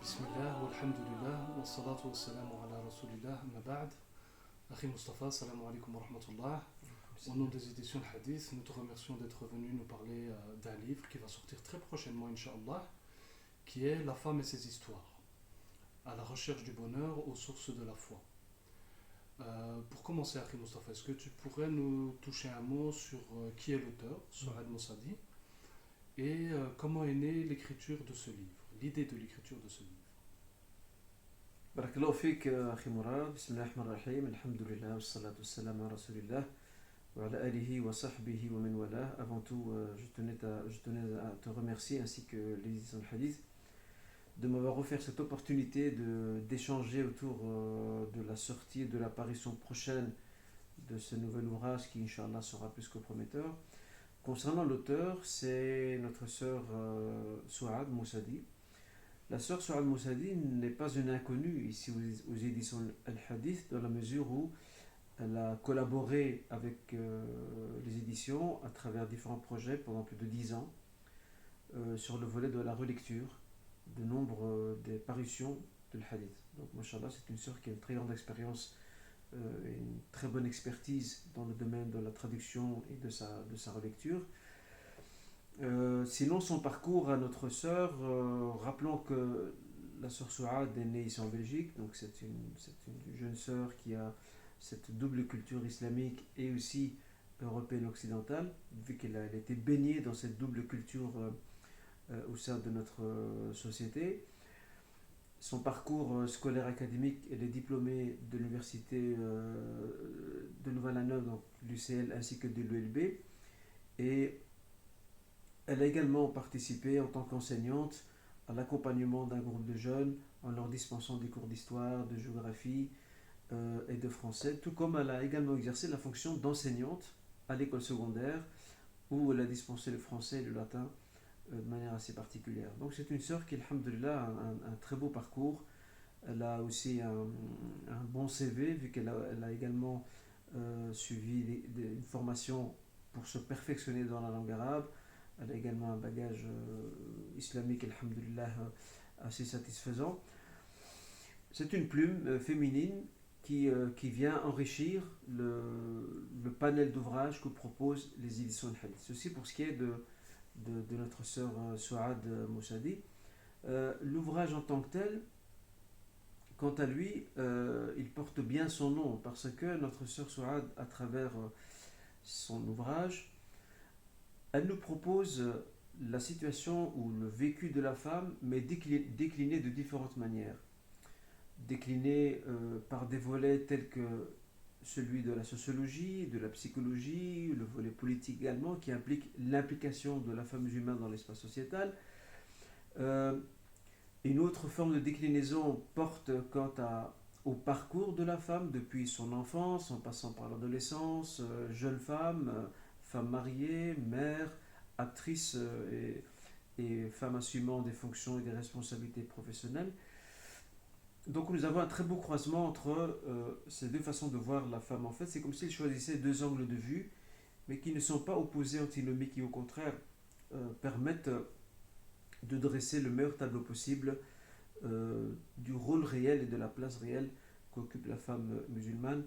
بسم الله والحمد لله والصلاة والسلام على رسول الله أما بعد. Akhi Mustafa, salam alaikum wa rahmatullah. Au nom des éditions Hadith, nous te remercions d'être venu nous parler d'un livre qui va sortir très prochainement, Inch'Allah, qui est La femme et ses histoires, à la recherche du bonheur aux sources de la foi. Pour commencer, Akhi Mustafa, est-ce que tu pourrais nous toucher un mot sur qui est l'auteur, Souad Moussadi, et comment est née l'écriture de ce livre, l'idée de l'écriture de ce livre? بارك الله فيك أخي مراد. بسم الله الرحمن الرحيم. الحمد لله والصلاة والسلام على رسول الله وعلى آله وصحبه ومن والاه. Avant tout, je tenais à te remercier ainsi que les éditions de Hadith de m'avoir offert cette opportunité d'échanger autour de la sortie et de l'apparition prochaine de ce nouvel ouvrage qui, Inch'Allah, sera plus que prometteur. Concernant l'auteur, c'est notre sœur Souad Moussadi. La sœur Souad Moussadi n'est pas une inconnue ici aux éditions Al-Hadith, dans la mesure où elle a collaboré avec les éditions à travers différents projets pendant plus de 10 ans sur le volet de la relecture de nombre des parutions de l'Hadith. Donc, Mashallah, c'est une sœur qui a une très grande expérience et une très bonne expertise dans le domaine de la traduction et de sa relecture. Sinon, son parcours à notre sœur, rappelons que la sœur Souad est née ici en Belgique, donc c'est une jeune sœur qui a cette double culture islamique et aussi européenne occidentale, vu qu'elle a été baignée dans cette double culture au sein de notre société. Son parcours scolaire académique, elle est diplômée de l'université de Louvain-la-Neuve, donc l'UCL ainsi que de l'ULB, et elle a également participé en tant qu'enseignante à l'accompagnement d'un groupe de jeunes en leur dispensant des cours d'histoire, de géographie et de français, tout comme elle a également exercé la fonction d'enseignante à l'école secondaire où elle a dispensé le français et le latin de manière assez particulière. Donc c'est une sœur qui, alhamdoulilah, a un très beau parcours. Elle a aussi un bon CV vu qu'elle a également suivi une formation pour se perfectionner dans la langue arabe. Elle a également un bagage islamique, alhamdoulilah, assez satisfaisant. C'est une plume féminine qui vient enrichir le panel d'ouvrages que proposent les éditions de Hadith. Ceci pour ce qui est de notre sœur Souad Moussadi. L'ouvrage en tant que tel, quant à lui, il porte bien son nom parce que notre sœur Souad, à travers son ouvrage, elle nous propose la situation ou le vécu de la femme, mais décliné de différentes manières. Décliné par des volets tels que celui de la sociologie, de la psychologie, le volet politique également, qui implique l'implication de la femme musulmane dans l'espace sociétal. Une autre forme de déclinaison porte au parcours de la femme depuis son enfance, en passant par l'adolescence, jeune femme, femme mariée, mère, actrice et femme assumant des fonctions et des responsabilités professionnelles. Donc nous avons un très beau croisement entre ces deux façons de voir la femme. En fait, c'est comme s'il choisissait deux angles de vue, mais qui ne sont pas opposés, antinomiques, qui au contraire permettent de dresser le meilleur tableau possible du rôle réel et de la place réelle qu'occupe la femme musulmane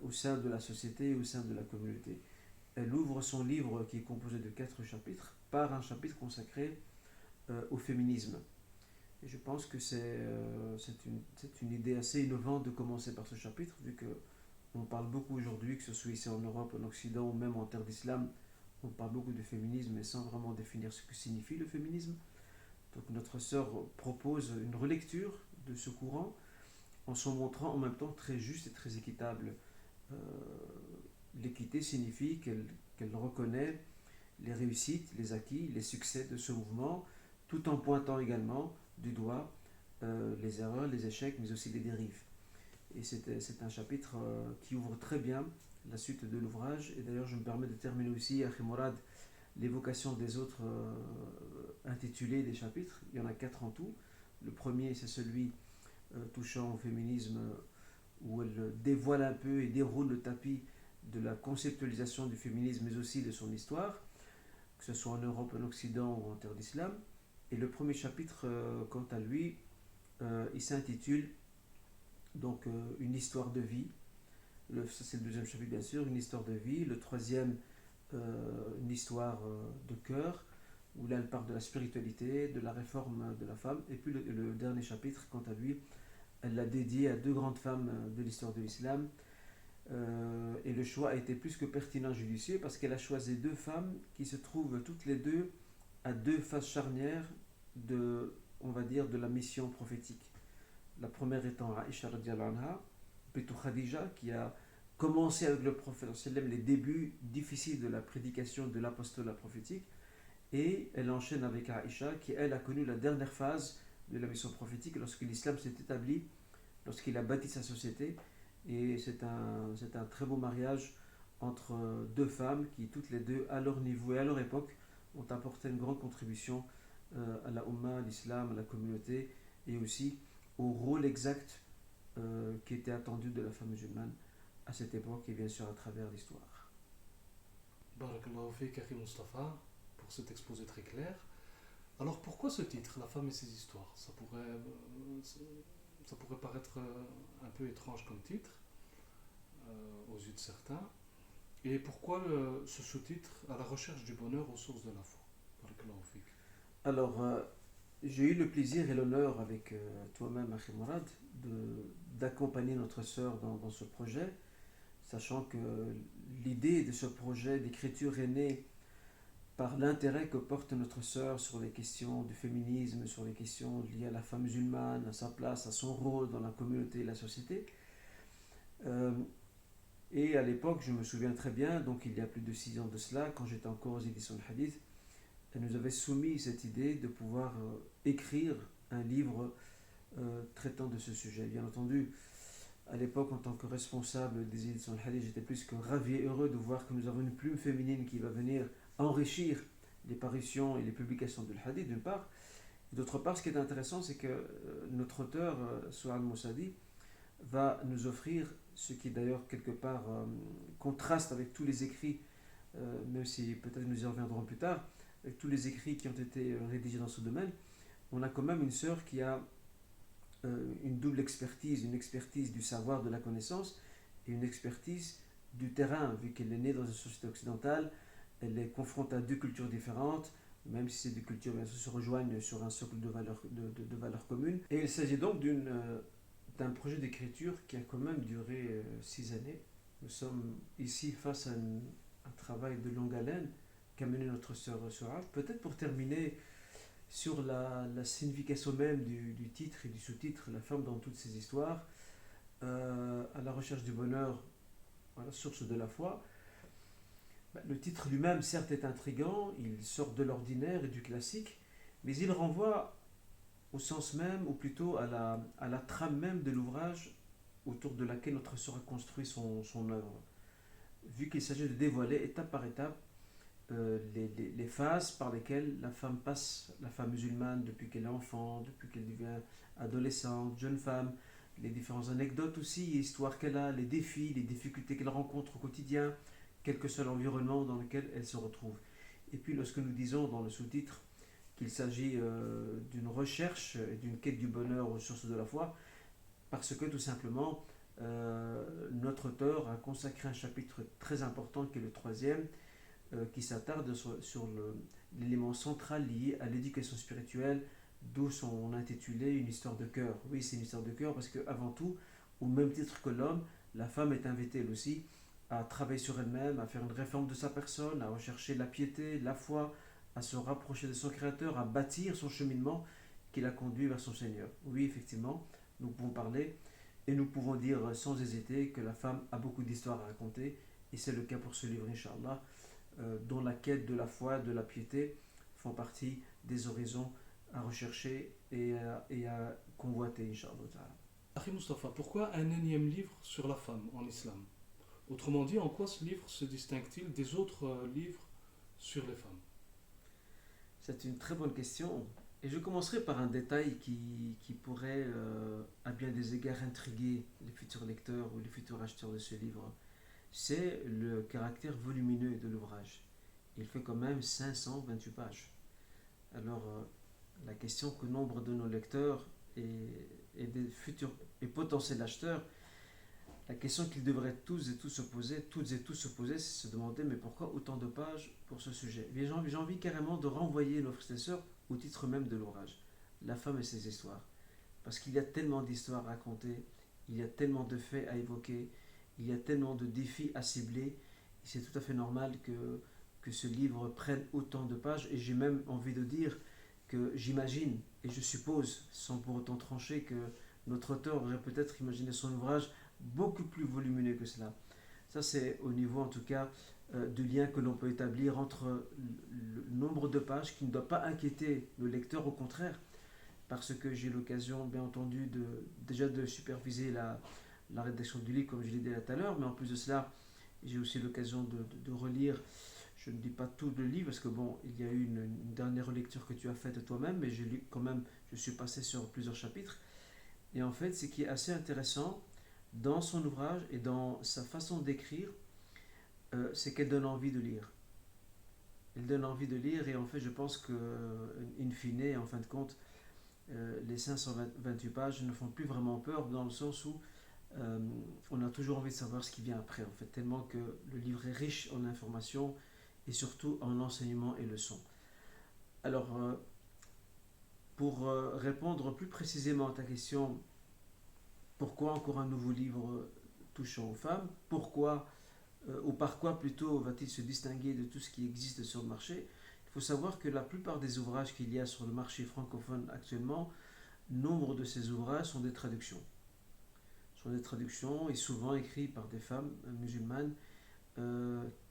au sein de la société et au sein de la communauté. Elle ouvre son livre qui est composé de 4 chapitres par un chapitre consacré au féminisme. Et je pense que c'est une idée assez innovante de commencer par ce chapitre, vu qu'on parle beaucoup aujourd'hui, que ce soit ici en Europe, en Occident ou même en terre d'islam, on parle beaucoup de féminisme, mais sans vraiment définir ce que signifie le féminisme. Donc notre sœur propose une relecture de ce courant en s'en montrant en même temps très juste et très équitable. L'équité signifie qu'elle reconnaît les réussites, les acquis, les succès de ce mouvement, tout en pointant également du doigt les erreurs, les échecs, mais aussi les dérives. Et c'est un chapitre qui ouvre très bien la suite de l'ouvrage. Et d'ailleurs, je me permets de terminer aussi, Akhi Mourad, l'évocation des autres intitulés des chapitres. Il y en a 4 en tout. Le premier, c'est celui touchant au féminisme, où elle dévoile un peu et déroule le tapis de la conceptualisation du féminisme, mais aussi de son histoire, que ce soit en Europe, en Occident ou en terre d'islam. Et le premier chapitre, quant à lui, Il s'intitule donc une histoire de vie. Ça c'est le deuxième chapitre bien sûr, une histoire de vie. Le troisième, une histoire de cœur, où là elle parle de la spiritualité, de la réforme de la femme. Et puis le dernier chapitre, quant à lui, elle l'a dédié à deux grandes femmes de l'histoire de l'islam. Et le choix a été plus que pertinent, judicieux, parce qu'elle a choisi deux femmes qui se trouvent toutes les deux à deux phases charnières de, on va dire, de la mission prophétique. La première étant Aïcha radiallahu anha, plutôt Khadija, qui a commencé avec le prophète les débuts difficiles de la prédication de l'apostolat prophétique, et elle enchaîne avec Aïcha, qui elle a connu la dernière phase de la mission prophétique lorsque l'islam s'est établi, lorsqu'il a bâti sa société. Et c'est un très beau mariage entre deux femmes qui, toutes les deux, à leur niveau et à leur époque, ont apporté une grande contribution à la Ummah, à l'islam, à la communauté, et aussi au rôle exact qui était attendu de la femme musulmane à cette époque et bien sûr à travers l'histoire. Barakallahu fik, Akhi Mustafa, pour cet exposé très clair. Alors pourquoi ce titre, La femme et ses histoires? Ça pourrait paraître un peu étrange comme titre aux yeux de certains. Et pourquoi ce sous-titre, À la recherche du bonheur aux sources de la foi? Barakallahu fik. Alors, j'ai eu le plaisir et l'honneur avec toi-même, Akhi Mourad, d'accompagner notre sœur dans ce projet, sachant que l'idée de ce projet d'écriture est née par l'intérêt que porte notre sœur sur les questions du féminisme, sur les questions liées à la femme musulmane, à sa place, à son rôle dans la communauté et la société. Et à l'époque, je me souviens très bien, donc il y a plus de 6 ans de cela, quand j'étais encore aux éditions de Hadith, elle nous avait soumis cette idée de pouvoir écrire un livre traitant de ce sujet. Bien entendu, à l'époque, en tant que responsable des éditions de Hadith, j'étais plus que ravi et heureux de voir que nous avons une plume féminine qui va venir enrichir les parutions et les publications de Hadith, d'une part. Et d'autre part, ce qui est intéressant, c'est que notre auteur, Souad Moussadi, va nous offrir ce qui d'ailleurs quelque part contraste avec tous les écrits, même si peut-être nous y reviendrons plus tard, avec tous les écrits qui ont été rédigés dans ce domaine. On a quand même une sœur qui a une double expertise, une expertise du savoir, de la connaissance, et une expertise du terrain, vu qu'elle est née dans une société occidentale, elle est confrontée à deux cultures différentes, même si ces deux cultures bien sûr, se rejoignent sur un socle de valeurs communes. Et il s'agit donc d'un projet d'écriture qui a quand même duré 6 années. Nous sommes ici face à un travail de longue haleine qu'a mené notre sœur Sourad. Peut-être pour terminer sur la signification même du titre et du sous-titre, la femme dans toutes ses histoires, à la recherche du bonheur, à la source de la foi. Le titre lui-même, certes, est intriguant, il sort de l'ordinaire et du classique, mais il renvoie au sens même, ou plutôt à la trame même de l'ouvrage autour de laquelle notre sœur a construit son œuvre. Vu qu'il s'agit de dévoiler étape par étape les phases par lesquelles la femme passe, la femme musulmane, depuis qu'elle est enfant, depuis qu'elle devient adolescente, jeune femme, les différentes anecdotes aussi, histoires qu'elle a, les défis, les difficultés qu'elle rencontre au quotidien, quel que soit l'environnement dans lequel elle se retrouve. Et puis lorsque nous disons dans le sous-titre qu'il s'agit d'une recherche et d'une quête du bonheur aux sources de la foi, parce que tout simplement notre auteur a consacré un chapitre très important qui est le troisième, qui s'attarde sur l'élément central lié à l'éducation spirituelle, d'où son intitulé Une histoire de cœur. Oui, c'est une histoire de cœur parce qu'avant tout, au même titre que l'homme, la femme est invitée elle aussi à travailler sur elle-même, à faire une réforme de sa personne, à rechercher la piété, la foi, à se rapprocher de son Créateur, à bâtir son cheminement qui l'a conduit vers son Seigneur. Oui, effectivement, nous pouvons parler et nous pouvons dire sans hésiter que la femme a beaucoup d'histoires à raconter, et c'est le cas pour ce livre, Inch'Allah, dont la quête de la foi, de la piété font partie des horizons à rechercher et à convoiter, Inch'Allah. Akhi Mustafa, pourquoi un énième livre sur la femme en islam? Autrement dit, en quoi ce livre se distingue-t-il des autres livres sur les femmes? C'est une très bonne question. Et je commencerai par un détail qui pourrait, à bien des égards, intriguer les futurs lecteurs ou les futurs acheteurs de ce livre. C'est le caractère volumineux de l'ouvrage. Il fait quand même 528 pages. Alors, la question que nombre de nos lecteurs et des futurs et potentiels acheteurs, la question qu'ils devraient toutes et tous se poser, c'est se demander mais pourquoi autant de pages pour ce sujet. Et j'ai envie carrément de renvoyer nos frères et sœurs au titre même de l'ouvrage, La femme et ses histoires. Parce qu'il y a tellement d'histoires à raconter, il y a tellement de faits à évoquer, il y a tellement de défis à cibler, et c'est tout à fait normal que ce livre prenne autant de pages, et j'ai même envie de dire que j'imagine, et je suppose, sans pour autant trancher, que notre auteur aurait peut-être imaginé son ouvrage beaucoup plus volumineux que cela. Ça, c'est au niveau, en tout cas, du lien que l'on peut établir entre le nombre de pages qui ne doit pas inquiéter le lecteur, au contraire, parce que j'ai eu l'occasion, bien entendu, déjà de superviser la rédaction du livre, comme je l'ai dit tout à l'heure, mais en plus de cela, j'ai aussi l'occasion de relire, je ne dis pas tout le livre, parce que bon, il y a eu une dernière lecture que tu as faite toi-même, mais j'ai lu quand même, je suis passé sur plusieurs chapitres, et en fait, ce qui est assez intéressant dans son ouvrage et dans sa façon d'écrire, c'est qu'elle donne envie de lire. Elle donne envie de lire, et en fait, je pense que, in fine, en fin de compte, les 528 pages ne font plus vraiment peur, dans le sens où on a toujours envie de savoir ce qui vient après, en fait, tellement que le livre est riche en informations et surtout en enseignements et leçons. Alors, pour répondre plus précisément à ta question, pourquoi encore un nouveau livre touchant aux femmes? Pourquoi, ou par quoi plutôt va-t-il se distinguer de tout ce qui existe sur le marché? Il faut savoir que la plupart des ouvrages qu'il y a sur le marché francophone actuellement, nombre de ces ouvrages sont des traductions. Sont des traductions et souvent écrits par des femmes musulmanes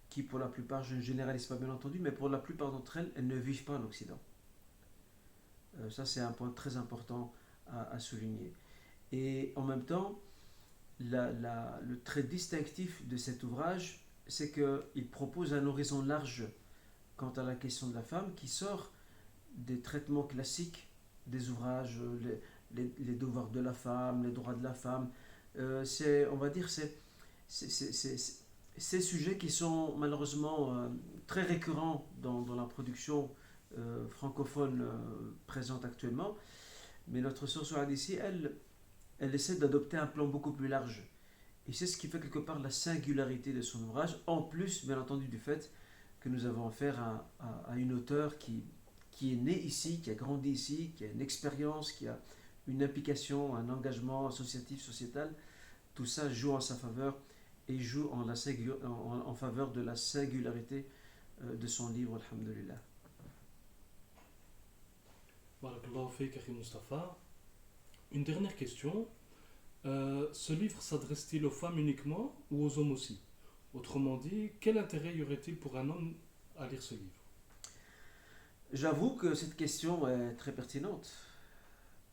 qui, pour la plupart, je ne généralise pas bien entendu, mais pour la plupart d'entre elles, elles ne vivent pas en Occident. Ça, c'est un point très important à souligner. Et en même temps, le trait distinctif de cet ouvrage, c'est qu'il propose un horizon large quant à la question de la femme, qui sort des traitements classiques des ouvrages, les devoirs de la femme, les droits de la femme. On va dire, ces sujets qui sont malheureusement très récurrents dans la production francophone présente actuellement. Mais notre source ici, elle essaie d'adopter un plan beaucoup plus large. Et c'est ce qui fait quelque part la singularité de son ouvrage, en plus, bien entendu, du fait que nous avons affaire à une auteure qui est née ici, qui a grandi ici, qui a une expérience, qui a une implication, un engagement associatif, sociétal. Tout ça joue en sa faveur et joue en faveur de la singularité de son livre, alhamdulillah. Barakallahu fik, Akhi Mustafa. Une dernière question. Ce livre s'adresse-t-il aux femmes uniquement ou aux hommes aussi? Autrement dit, quel intérêt y aurait-il pour un homme à lire ce livre? J'avoue que cette question est très pertinente,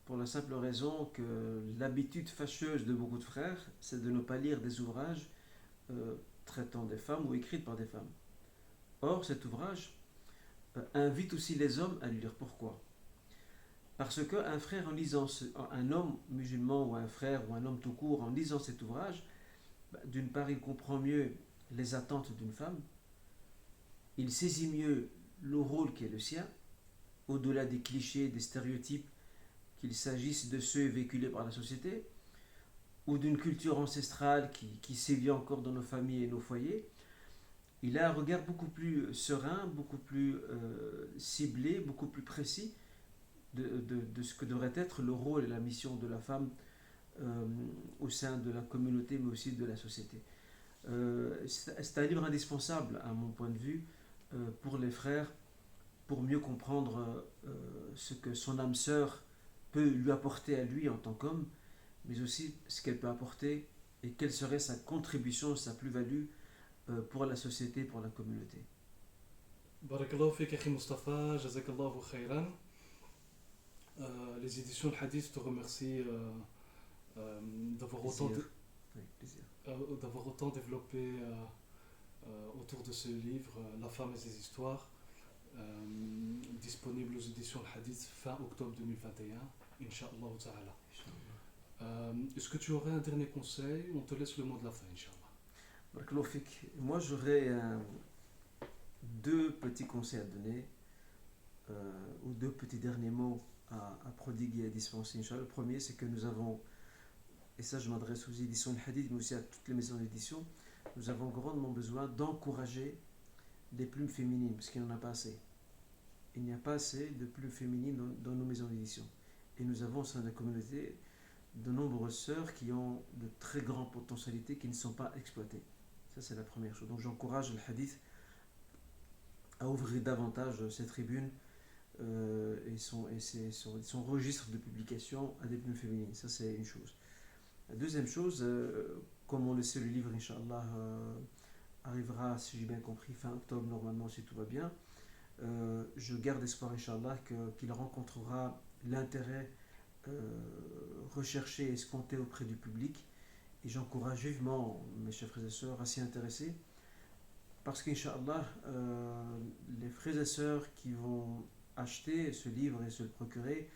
pour la simple raison que l'habitude fâcheuse de beaucoup de frères, c'est de ne pas lire des ouvrages traitant des femmes ou écrits par des femmes. Or, cet ouvrage invite aussi les hommes à le lire. Pourquoi? Parce qu'un frère en lisant, un homme musulman ou un frère ou un homme tout court en lisant cet ouvrage, d'une part il comprend mieux les attentes d'une femme, il saisit mieux le rôle qui est le sien, au-delà des clichés, des stéréotypes, qu'il s'agisse de ceux véhiculés par la société, ou d'une culture ancestrale qui sévit encore dans nos familles et nos foyers. Il a un regard beaucoup plus serein, beaucoup plus ciblé, beaucoup plus précis de ce que devrait être le rôle et la mission de la femme au sein de la communauté, mais aussi de la société. C'est un livre indispensable, à mon point de vue, pour les frères, pour mieux comprendre ce que son âme sœur peut lui apporter à lui en tant qu'homme, mais aussi ce qu'elle peut apporter et quelle serait sa contribution, sa plus-value pour la société, pour la communauté. Barakallahu fik, Akhi Mustafa, jazakallahu khayran. Les éditions Hadith te remercient d'avoir d'avoir autant développé autour de ce livre, La femme et ses histoires, disponible aux éditions Hadith fin octobre 2021, Inch'Allah Ta'ala. Est-ce que tu aurais un dernier conseil? On te laisse le mot de la fin, Inch'Allah. Moi, j'aurais deux petits conseils à donner, ou deux petits derniers mots à prodiguer, à dispenser, Inch'Allah. Le premier, c'est que nous avons, et ça je m'adresse aux éditions de Hadith, mais aussi à toutes les maisons d'édition, nous avons grandement besoin d'encourager les plumes féminines, parce qu'il n'y en a pas assez. Il n'y a pas assez de plumes féminines dans nos maisons d'édition. Et nous avons au sein de la communauté de nombreuses sœurs qui ont de très grandes potentialités qui ne sont pas exploitées. Ça, c'est la première chose. Donc j'encourage le Hadith à ouvrir davantage ses tribunes son registre de publication à des plumes féminines. Ça, c'est une chose. La deuxième chose, comme on le sait, le livre, Inch'Allah, arrivera, si j'ai bien compris, fin octobre, normalement, si tout va bien. Je garde espoir, Inch'Allah, qu'il rencontrera l'intérêt recherché et escompté auprès du public. Et j'encourage vivement mes chers frères et sœurs à s'y intéresser. Parce qu'Inch'Allah, les frères et sœurs qui vont acheter ce livre et se le procurer,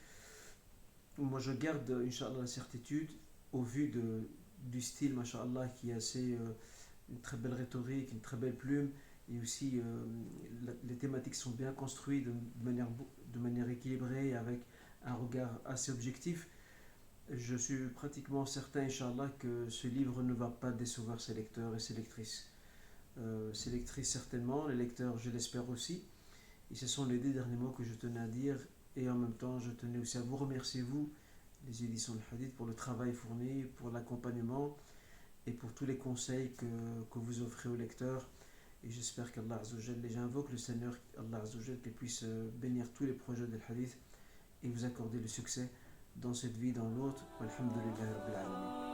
moi je garde, Inch'Allah, la certitude, au vu du style, Masha'Allah, qui est assez, une très belle rhétorique, une très belle plume, et aussi les thématiques sont bien construites de manière équilibrée, avec un regard assez objectif. Je suis pratiquement certain, Inch'Allah, que ce livre ne va pas décevoir ses lecteurs et ses lectrices. Ses lectrices certainement, les lecteurs je l'espère aussi. Et ce sont les deux derniers mots que je tenais à dire. Et en même temps, je tenais aussi à vous remercier, vous, les éditions de Hadith, pour le travail fourni, pour l'accompagnement et pour tous les conseils que vous offrez aux lecteurs. Et j'espère qu'Allah Azzawajal, et j'invoque le Seigneur, Allah Azzawajal, qu'il puisse bénir tous les projets de Hadith et vous accorder le succès dans cette vie, dans l'autre. Walhamdulillahi Rabbil Alamin.